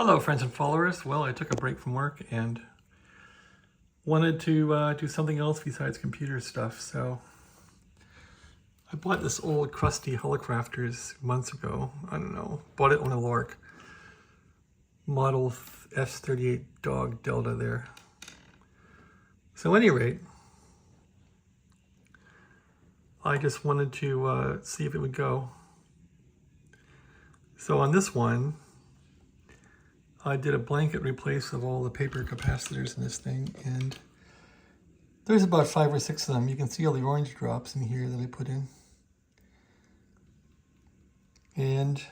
Hello friends and followers. Well, I took a break from work and wanted to do something else besides computer stuff, so I bought this old crusty Hallicrafters months ago. I don't know, bought it on a lark. Model S-38 dog Delta there. So at any rate, I just wanted to see if it would go. So on this one, I did a blanket replace of all the paper capacitors in this thing, and there's about 5 or 6 of them. You can see all the orange drops in here that I put in. And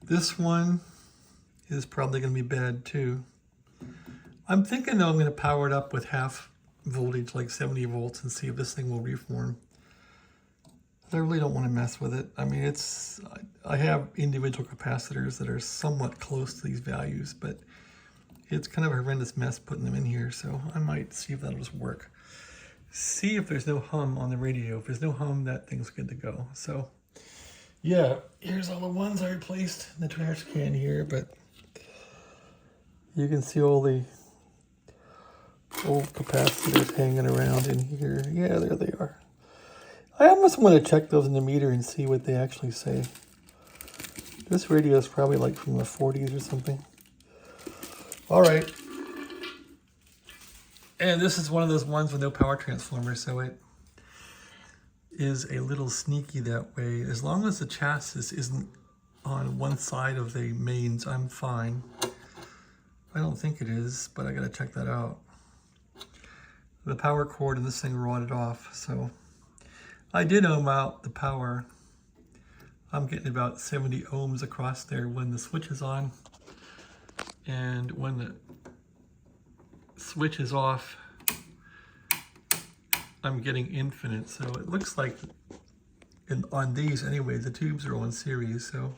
this one is probably going to be bad too. I'm thinking though I'm going to power it up with half voltage, like 70 volts, and see if this thing will reform. I really don't want to mess with it. I mean, I have individual capacitors that are somewhat close to these values, but it's kind of a horrendous mess putting them in here, so I might see if that'll just work. See if there's no hum on the radio. If there's no hum, that thing's good to go. So, yeah, here's all the ones I replaced in the trash can here, but you can see all the old capacitors hanging around in here. Yeah, there they are. I almost want to check those in the meter and see what they actually say. This radio is probably like from the 40s or something. All right. And this is one of those ones with no power transformer, so it is a little sneaky that way. As long as the chassis isn't on one side of the mains, I'm fine. I don't think it is, but I gotta check that out. The power cord in this thing rotted off, so I did ohm out the power. I'm getting about 70 ohms across there when the switch is on. And when the switch is off, I'm getting infinite. So it looks like, on these anyway, the tubes are all in series. So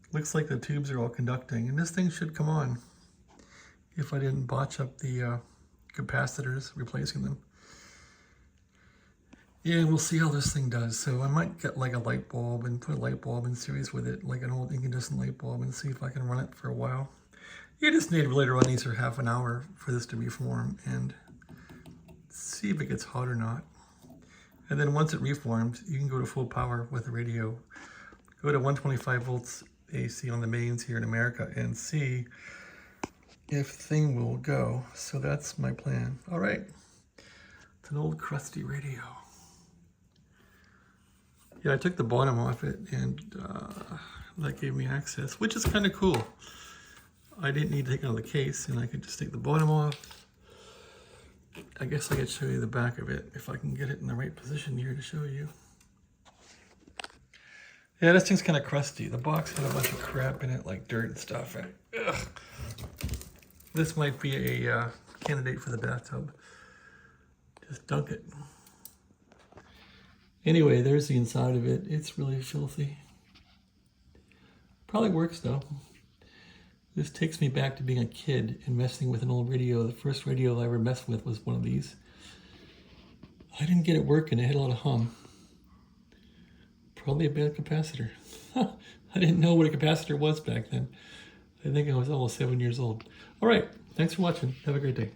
it looks like the tubes are all conducting. And this thing should come on if I didn't botch up the capacitors replacing them. Yeah, we'll see how this thing does. So I might get like a light bulb and put a light bulb in series with it, like an old incandescent light bulb, and see if I can run it for a while. You just need to really run these for half an hour for this to reform and see if it gets hot or not. And then once it reforms, you can go to full power with the radio. Go to 125 volts AC on the mains here in America and see if the thing will go. So that's my plan. All right. It's an old crusty radio. Yeah, I took the bottom off it, and that gave me access, which is kind of cool. I didn't need to take it out of the case, and I could just take the bottom off. I guess I could show you the back of it, if I can get it in the right position here to show you. Yeah, this thing's kind of crusty. The box had a bunch of crap in it, like dirt and stuff. Ugh. This might be a candidate for the bathtub. Just dunk it. Anyway, there's the inside of it. It's really filthy. Probably works though. This takes me back to being a kid and messing with an old radio. The first radio I ever messed with was one of these. I didn't get it working. It had a lot of hum. Probably a bad capacitor. I didn't know what a capacitor was back then. I think I was almost 7 years old. All right, thanks for watching. Have a great day.